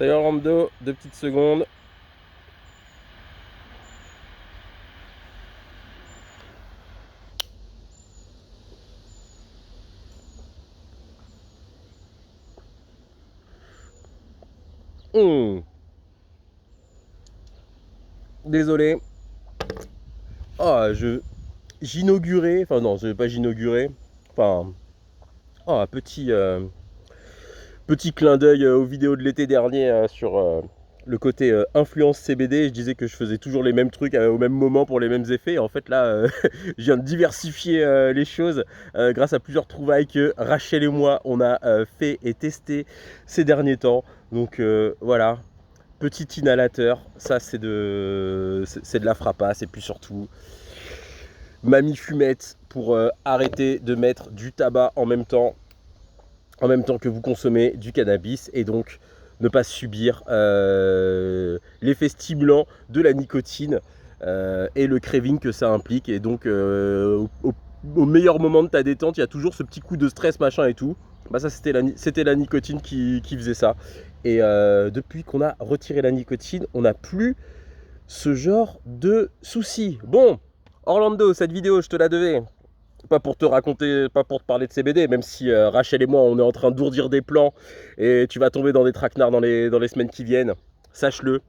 Salut Orlando, 2 petites secondes. Hum, Désolé. J'inaugurais, enfin non, je vais pas j'inaugurais. Enfin, un petit clin d'œil aux vidéos de l'été dernier sur le côté influence CBD. Je disais que je faisais toujours les mêmes trucs au même moment pour les mêmes effets. En fait, là, je viens de diversifier les choses grâce à plusieurs trouvailles que Rachel et moi, on a fait et testé ces derniers temps. Donc voilà, petit inhalateur, ça c'est de la frappasse. Et puis surtout, mamie fumette pour arrêter de mettre du tabac en même temps que vous consommez du cannabis, et donc ne pas subir l'effet stimulant de la nicotine et le craving que ça implique. Et donc au meilleur moment de ta détente, il y a toujours ce petit coup de stress machin et tout. Bah ça c'était la nicotine qui faisait ça. Et depuis qu'on a retiré la nicotine, on n'a plus ce genre de soucis. Bon, Orlando, cette vidéo, je te la devais. Pas pour te raconter, pas pour te parler de CBD, même si Rachel et moi, on est en train d'ourdir des plans et tu vas tomber dans des traquenards dans les semaines qui viennent. Sache-le.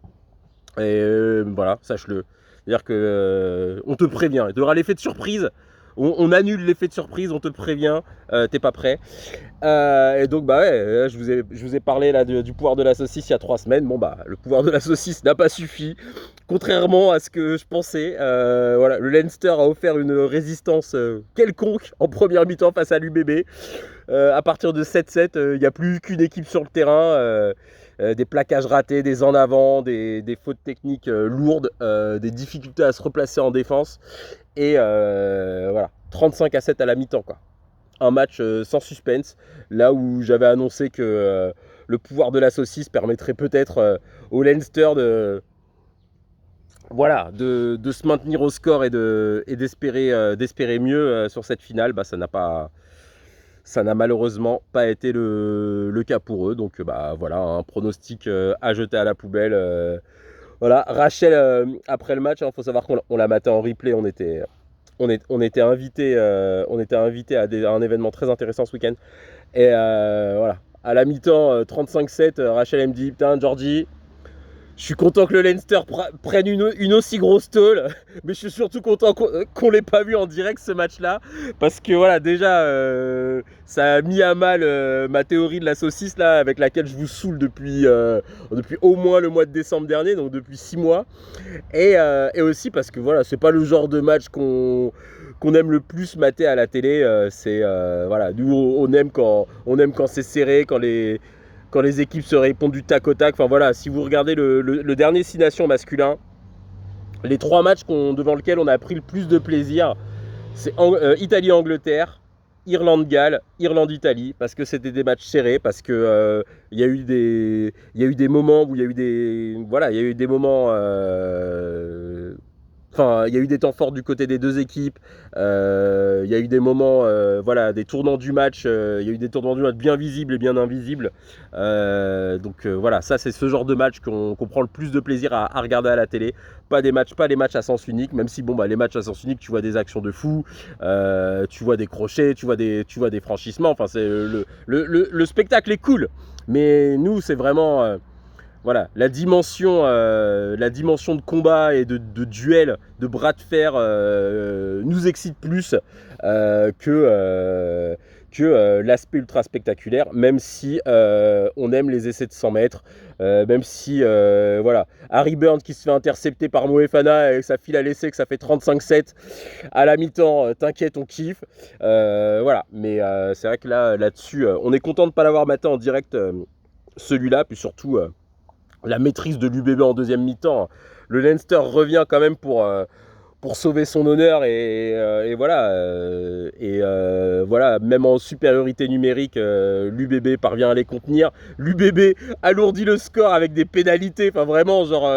Et voilà, sache-le. C'est-à-dire que on te prévient. Il y aura l'effet de surprise. On annule l'effet de surprise, on te prévient, t'es pas prêt. Et donc bah ouais, je vous ai parlé là du pouvoir de la saucisse il y a 3 semaines. Bon bah le pouvoir de la saucisse n'a pas suffi, contrairement à ce que je pensais. Voilà, le Leinster a offert une résistance quelconque en première mi-temps face à l'UBB. À partir de 7-7, il n'y a plus qu'une équipe sur le terrain. Des plaquages ratés, des en avant, des fautes techniques lourdes, des difficultés à se replacer en défense. Et voilà, 35-7 à la mi-temps, quoi. Un match sans suspense, là où j'avais annoncé que le pouvoir de la saucisse permettrait peut-être au Leinster de se maintenir au score et d'espérer mieux sur cette finale. Bah, ça n'a malheureusement pas été le cas pour eux. Donc bah voilà, un pronostic à jeter à la poubelle. Voilà, Rachel, après le match, il faut savoir qu'on l'a maté en replay. On était invité à un événement très intéressant ce week-end. Et voilà, à la mi-temps, 35-7, Rachel elle me dit: putain, Georgie, je suis content que le Leinster prenne une aussi grosse tôle, mais je suis surtout content qu'on l'ait pas vu en direct ce match-là, parce que voilà, déjà, ça a mis à mal ma théorie de la saucisse là, avec laquelle je vous saoule depuis au moins le mois de décembre dernier, donc depuis 6 mois. Et aussi parce que voilà, c'est pas le genre de match qu'on aime le plus mater à la télé. Voilà, nous on aime quand c'est serré, quand les équipes se répondent du tac au tac. Enfin voilà, si vous regardez le dernier 6 Nations masculin, les 3 matchs devant lesquels on a pris le plus de plaisir, c'est Italie-Angleterre, Irlande-Galles, Irlande-Italie, parce que c'était des matchs serrés, parce que il y a eu des moments où il y a eu des moments enfin, il y a eu des temps forts du côté des deux équipes. Il y a eu des moments, voilà, des tournants du match. Il y a eu des tournants du match bien visibles et bien invisibles. Donc voilà, ça c'est ce genre de match qu'on prend le plus de plaisir à regarder à la télé. Pas les matchs à sens unique, même si bon bah les matchs à sens unique, tu vois des actions de fou, tu vois des crochets, tu vois des franchissements. Enfin c'est le spectacle est cool. Mais nous c'est vraiment voilà, la dimension de combat et de duel, de bras de fer nous excite plus que l'aspect ultra spectaculaire, même si on aime les essais de 100 mètres, même si voilà, Harry Burns qui se fait intercepter par Moefana et que ça file à l'essai, que ça fait 35-7 à la mi-temps, t'inquiète, on kiffe. Voilà, mais c'est vrai que là-dessus, on est content de ne pas l'avoir maté en direct, celui-là, puis surtout la maîtrise de l'UBB en deuxième mi-temps. Le Leinster revient quand même pour sauver son honneur et voilà. Voilà, même en supériorité numérique, l'UBB parvient à les contenir. L'UBB alourdit le score avec des pénalités. Enfin vraiment, genre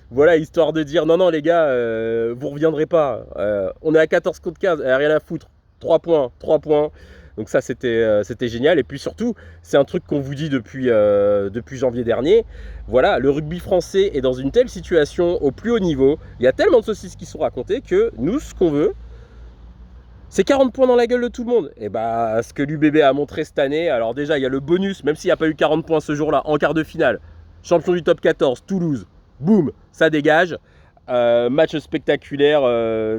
voilà, histoire de dire non les gars, vous reviendrez pas. On est à 14 contre 15, rien à foutre. 3 points. Donc ça, c'était génial. Et puis surtout, c'est un truc qu'on vous dit depuis janvier dernier. Voilà, le rugby français est dans une telle situation au plus haut niveau. Il y a tellement de saucisses qui sont racontées que nous, ce qu'on veut, c'est 40 points dans la gueule de tout le monde. Et bah, ce que l'UBB a montré cette année, alors déjà, il y a le bonus, même s'il n'y a pas eu 40 points ce jour-là, en quart de finale, champion du top 14, Toulouse, boum, ça dégage. Match spectaculaire,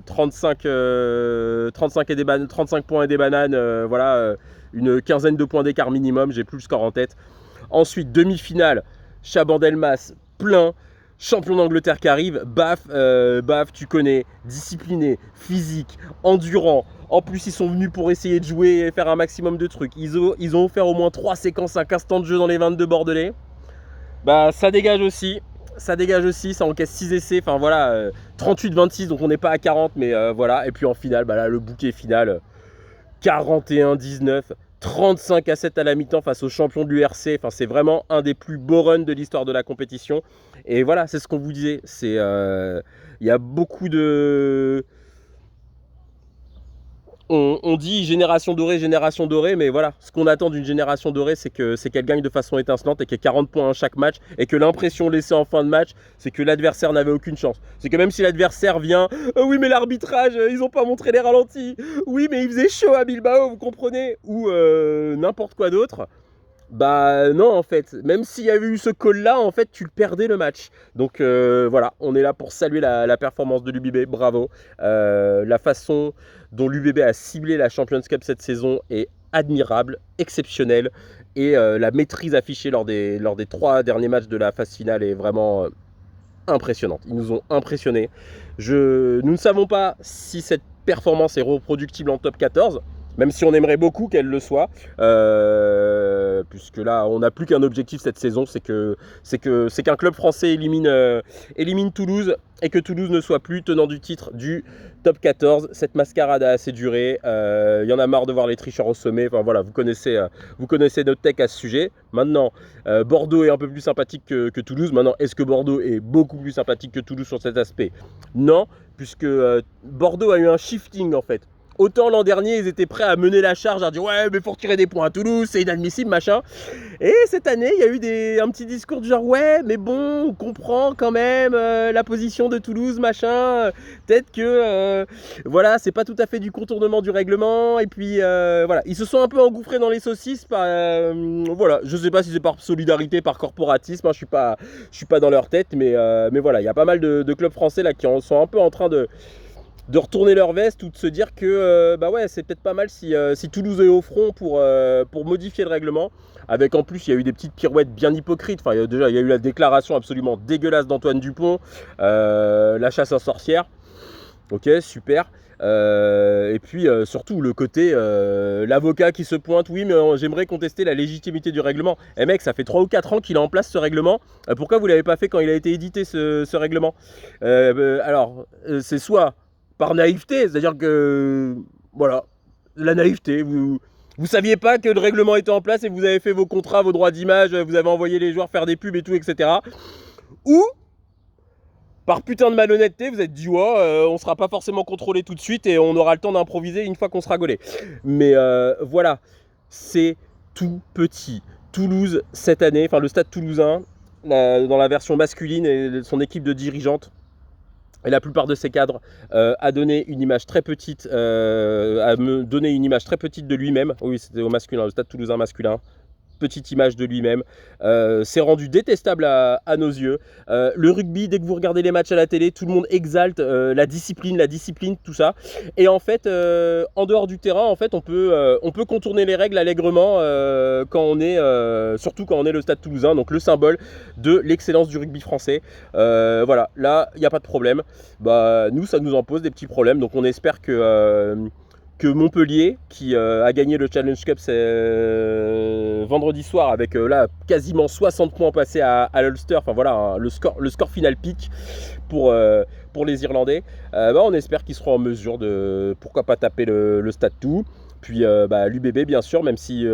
35 points et des bananes, voilà, une quinzaine de points d'écart minimum, j'ai plus le score en tête. Ensuite, demi-finale, Chabandelmas, plein. Champion d'Angleterre qui arrive, baf, tu connais, discipliné, physique, endurant. En plus, ils sont venus pour essayer de jouer et faire un maximum de trucs. Ils ont offert au moins 3 séquences, 5 instants de jeu dans les 22 bordelais. Bah, ça dégage aussi, ça encaisse 6 essais, enfin voilà, 38-26, donc on n'est pas à 40, mais voilà. Et puis en finale, bah là, le bouquet final, 41-19, 35-7 à la mi-temps face au champion de l'URC. Enfin, c'est vraiment un des plus beaux runs de l'histoire de la compétition. Et voilà, c'est ce qu'on vous disait. Il y a beaucoup de... On dit génération dorée, mais voilà, ce qu'on attend d'une génération dorée, c'est qu'elle gagne de façon étincelante et qu'il y ait 40 points à chaque match, et que l'impression laissée en fin de match, c'est que l'adversaire n'avait aucune chance. C'est que même si l'adversaire vient, oui mais l'arbitrage, ils n'ont pas montré les ralentis, oui mais il faisait chaud à Bilbao, vous comprenez, ou n'importe quoi d'autre, bah non, en fait, même s'il y avait eu ce call là, en fait tu le perdais le match. Donc voilà, on est là pour saluer la performance de l'UBB, bravo. La façon dont l'UBB a ciblé la Champions Cup cette saison est admirable, exceptionnelle, et la maîtrise affichée lors des 3 derniers matchs de la phase finale est vraiment impressionnante. Ils nous ont impressionnés. Nous ne savons pas si cette performance est reproductible en top 14, même si on aimerait beaucoup qu'elle le soit, puisque là on n'a plus qu'un objectif cette saison, c'est qu'un club français élimine Toulouse, et que Toulouse ne soit plus tenant du titre du top 14. Cette mascarade a assez duré, il y en a marre de voir les tricheurs au sommet, enfin voilà, vous connaissez notre tech à ce sujet. Maintenant, Bordeaux est un peu plus sympathique que Toulouse. Maintenant, est-ce que Bordeaux est beaucoup plus sympathique que Toulouse sur cet aspect? Non, puisque Bordeaux a eu un shifting en fait. Autant l'an dernier, ils étaient prêts à mener la charge, à dire ouais, mais faut retirer des points à Toulouse, c'est inadmissible, machin. Et cette année, il y a eu un petit discours du genre ouais, mais bon, on comprend quand même la position de Toulouse, machin. Peut-être que voilà, c'est pas tout à fait du contournement du règlement. Et puis voilà, ils se sont un peu engouffrés dans les saucisses. Voilà, je sais pas si c'est par solidarité, par corporatisme. Hein, je suis pas dans leur tête, mais voilà, il y a pas mal de clubs français là qui sont un peu en train de retourner leur veste, ou de se dire que bah ouais, c'est peut-être pas mal si Toulouse est au front pour modifier le règlement. Avec en plus, il y a eu des petites pirouettes bien hypocrites. Enfin, il y a eu la déclaration absolument dégueulasse d'Antoine Dupont, la chasse aux sorcières. Ok, super. Et puis surtout le côté l'avocat qui se pointe, oui mais j'aimerais contester la légitimité du règlement. Eh mec, ça fait 3 ou 4 ans qu'il est en place ce règlement, pourquoi vous ne l'avez pas fait quand il a été édité ce règlement? Alors c'est soit par naïveté, c'est-à-dire que voilà, la naïveté, vous saviez pas que le règlement était en place et vous avez fait vos contrats, vos droits d'image, vous avez envoyé les joueurs faire des pubs et tout, etc. Ou par putain de malhonnêteté, vous êtes dit ouais, on sera pas forcément contrôlé tout de suite et on aura le temps d'improviser une fois qu'on sera gaulé. Mais voilà, c'est tout petit. Toulouse cette année, enfin le stade toulousain, dans la version masculine, et son équipe de dirigeantes, et la plupart de ses cadres, a donné une image très petite, de lui-même. Oui, c'était au masculin, le stade toulousain masculin. Petite image de lui-même, c'est rendu détestable à nos yeux. Le rugby, dès que vous regardez les matchs à la télé, tout le monde exalte la discipline, tout ça. Et en fait, en dehors du terrain, en fait, on peut contourner les règles allègrement surtout quand on est le Stade Toulousain, donc le symbole de l'excellence du rugby français. Voilà, là, il n'y a pas de problème. Bah, nous, ça nous en pose des petits problèmes, donc on espère que Montpellier, qui a gagné le Challenge Cup vendredi soir avec là quasiment 60 points passés à l'Ulster, enfin voilà, hein, le score final pique pour les Irlandais. On espère qu'ils seront en mesure de pourquoi pas taper le Stade Tout. Puis l'UBB bien sûr, même si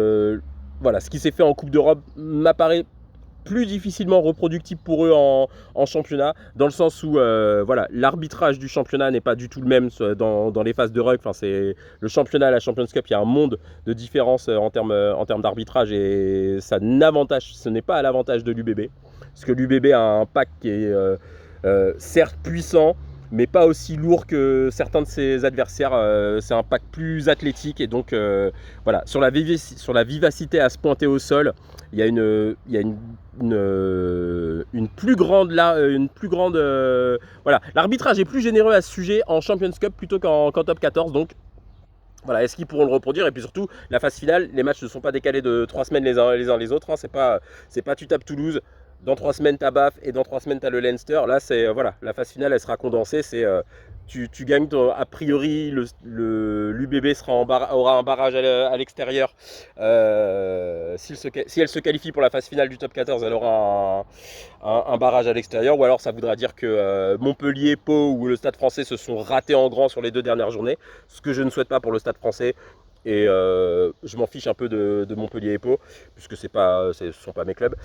voilà, ce qui s'est fait en Coupe d'Europe m'apparaît plus difficilement reproductible pour eux en championnat, dans le sens où voilà, l'arbitrage du championnat n'est pas du tout le même dans les phases de ruck. Enfin, c'est le championnat, la Champions Cup, il y a un monde de différence en termes d'arbitrage, et ça n'avantage, ce n'est pas à l'avantage de l'UBB, parce que l'UBB a un pack qui est certes puissant, mais pas aussi lourd que certains de ses adversaires. C'est un pack plus athlétique, et donc voilà, sur la vivacité à se pointer au sol, il y a une plus grande voilà, l'arbitrage est plus généreux à ce sujet en Champions Cup plutôt qu'en top 14. Donc voilà, est-ce qu'ils pourront le reproduire? Et puis surtout, la phase finale, les matchs ne sont pas décalés de 3 semaines les uns les autres, hein. C'est pas tu tapes Toulouse, dans 3 semaines t'as Baf, et dans 3 semaines t'as le Leinster. Là, c'est voilà, la phase finale, elle sera condensée. C'est tu gagnes a priori, l'UBB aura un barrage à l'extérieur. Si elle se qualifie pour la phase finale du top 14, elle aura un barrage à l'extérieur. Ou alors ça voudra dire que Montpellier, Pau ou le Stade Français se sont ratés en grand sur les 2 dernières journées, ce que je ne souhaite pas pour le Stade Français. Et je m'en fiche un peu de Montpellier et Pau, puisque ce ne sont pas mes clubs.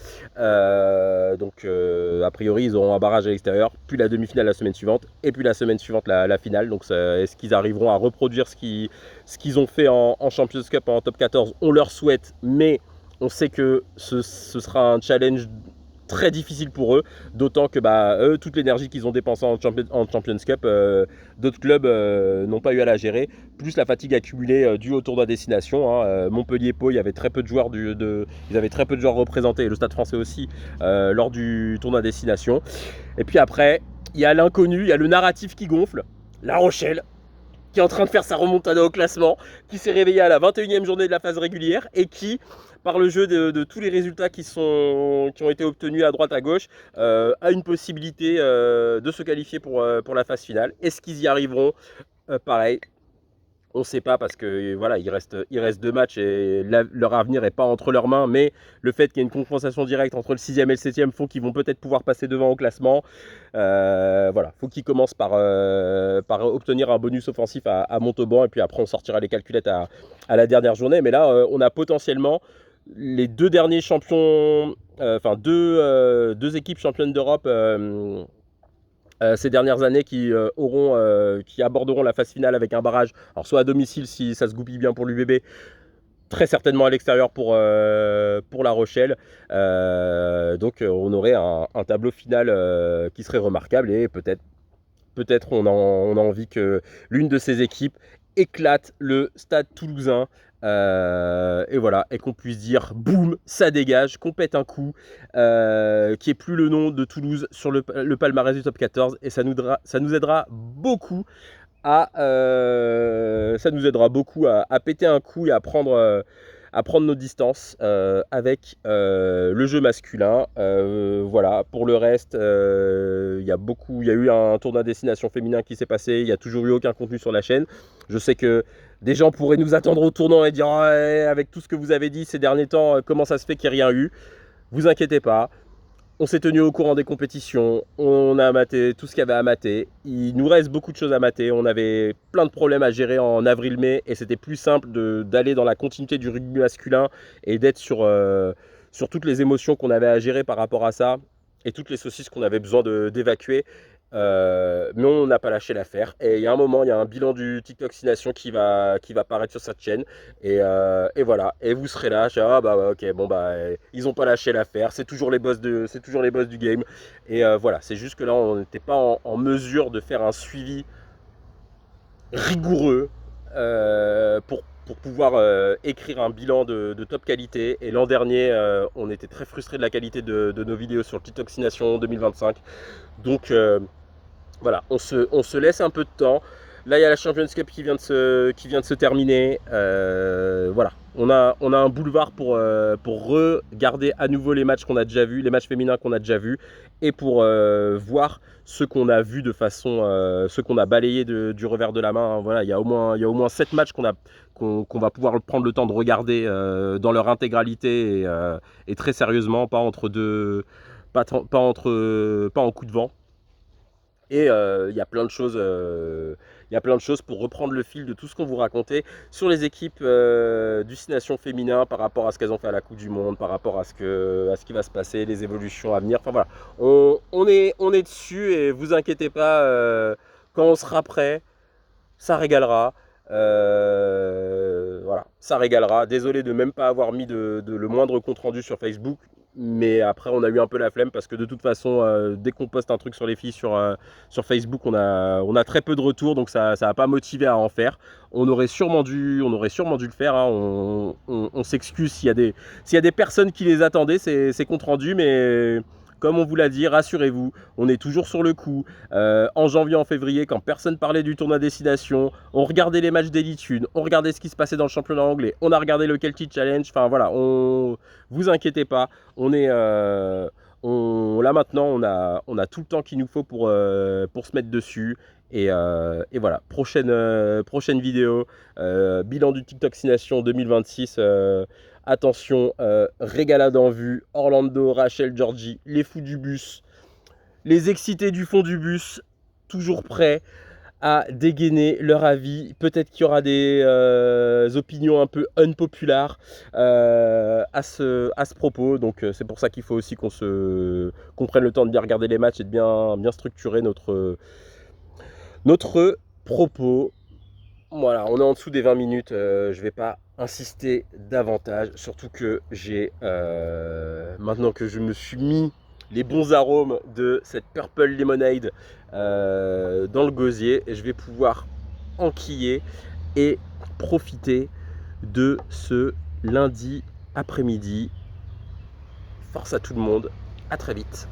Donc a priori, ils auront un barrage à l'extérieur, puis la demi-finale la semaine suivante, et puis la semaine suivante la finale. Donc est-ce qu'ils arriveront à reproduire ce qu'ils ont fait en Champions Cup, en top 14? On leur souhaite, mais on sait que ce sera un challenge très difficile pour eux, d'autant que eux, toute l'énergie qu'ils ont dépensée en Champions Cup, d'autres clubs n'ont pas eu à la gérer, plus la fatigue accumulée due au tournoi destination, hein. Montpellier, Pau, il y avait très peu de joueurs ils avaient très peu de joueurs représentés, et le Stade Français aussi, lors du tournoi destination. Et puis après, il y a l'inconnu, il y a le narratif qui gonfle, La Rochelle, qui est en train de faire sa remontada au classement, qui s'est réveillé à la 21e journée de la phase régulière, et qui, par le jeu de tous les résultats qui ont été obtenus à droite à gauche, a une possibilité de se qualifier pour la phase finale. Est-ce qu'ils y arriveront? Pareil, on ne sait pas, parce que voilà, il reste 2 matchs, et leur avenir n'est pas entre leurs mains, mais le fait qu'il y ait une confrontation directe entre le 6e et le 7e font qu'ils vont peut-être pouvoir passer devant au classement. Voilà, faut qu'ils commencent par obtenir un bonus offensif à Montauban, et puis après on sortira les calculettes à la dernière journée. Mais là, on a potentiellement les 2 derniers champions, enfin 2 équipes championnes d'Europe ces dernières années qui aborderont la phase finale avec un barrage, alors soit à domicile si ça se goupille bien pour l'UBB, très certainement à l'extérieur pour La Rochelle. Donc on aurait un tableau final qui serait remarquable, et peut-être on a envie que l'une de ces équipes éclate le Stade Toulousain. Et voilà, et qu'on puisse dire boum, ça dégage, qu'on pète un coup, qui est plus le nom de Toulouse sur le palmarès du top 14, et ça nous aidera beaucoup à péter un coup, et à prendre nos distances avec le jeu masculin. Voilà, pour le reste, il y a eu un tournoi à destination féminin qui s'est passé, il n'y a toujours eu aucun contenu sur la chaîne. Je sais que des gens pourraient nous attendre au tournant et dire avec tout ce que vous avez dit ces derniers temps, comment ça se fait qu'il n'y ait rien eu? Vous inquiétez pas, on s'est tenu au courant des compétitions, on a maté tout ce qu'il y avait à mater. Il nous reste beaucoup de choses à mater. On avait plein de problèmes à gérer en avril-mai, et c'était plus simple d'aller dans la continuité du rugby masculin, et d'être sur toutes les émotions qu'on avait à gérer par rapport à ça, et toutes les saucisses qu'on avait besoin d'évacuer. Mais on n'a pas lâché l'affaire, et il y a un moment, il y a un bilan du TikTok 6 Nations qui va apparaître sur cette chaîne, et voilà, et vous serez là, ok, bon ils ont pas lâché l'affaire, c'est toujours les boss du game, et voilà, c'est juste que là on n'était pas en mesure de faire un suivi rigoureux pour pouvoir écrire un bilan de top qualité. Et l'an dernier, on était très frustrés de la qualité de nos vidéos sur le TikTok 6 Nations 2025. Donc voilà, on se laisse un peu de temps. Là, il y a la Champions Cup qui vient de se terminer. Voilà, on a un boulevard pour regarder à nouveau les matchs qu'on a déjà vus, les matchs féminins qu'on a déjà vus, et pour voir ce qu'on a vu de façon, ce qu'on a balayé du revers de la main. Voilà, il y a au moins 7 matchs qu'on va pouvoir prendre le temps de regarder dans leur intégralité, et très sérieusement, pas en coup de vent. Et il y a plein de choses il y a plein de choses pour reprendre le fil de tout ce qu'on vous racontait sur les équipes du 6 Nations féminin par rapport à ce qu'elles ont fait à la Coupe du Monde, par rapport à ce qui va se passer, les évolutions à venir. Enfin voilà, on est dessus et vous inquiétez pas, quand on sera prêt, ça régalera. Voilà, ça régalera. Désolé de même pas avoir mis le moindre compte rendu sur Facebook, mais après on a eu un peu la flemme parce que de toute façon, dès qu'on poste un truc sur les filles sur Facebook, on a très peu de retours, donc ça n'a pas motivé à en faire. On aurait sûrement dû le faire, hein. On s'excuse s'il y a des personnes qui les attendaient, ces comptes rendus, mais comme on vous l'a dit, rassurez-vous, on est toujours sur le coup. En janvier, en février, quand personne parlait du tournoi Destination, on regardait les matchs d'Elite 1, on regardait ce qui se passait dans le championnat anglais, on a regardé le Kelty Challenge. Enfin voilà, vous inquiétez pas, là maintenant, on a tout le temps qu'il nous faut pour se mettre dessus. Et voilà, prochaine vidéo, bilan du TikTok 6 Nations 2026. Attention, régalade en vue, Orlando, Rachel, Georgie, les fous du bus, les excités du fond du bus, toujours prêts à dégainer leur avis. Peut-être qu'il y aura des opinions un peu unpopulaires à ce propos. Donc c'est pour ça qu'il faut aussi qu'on prenne le temps de bien regarder les matchs et de bien structurer notre propos. Voilà, on est en dessous des 20 minutes, je ne vais pas insister davantage, surtout que maintenant que je me suis mis les bons arômes de cette Purple Lemonade dans le gosier, et je vais pouvoir enquiller et profiter de ce lundi après-midi. Force à tout le monde, à très vite.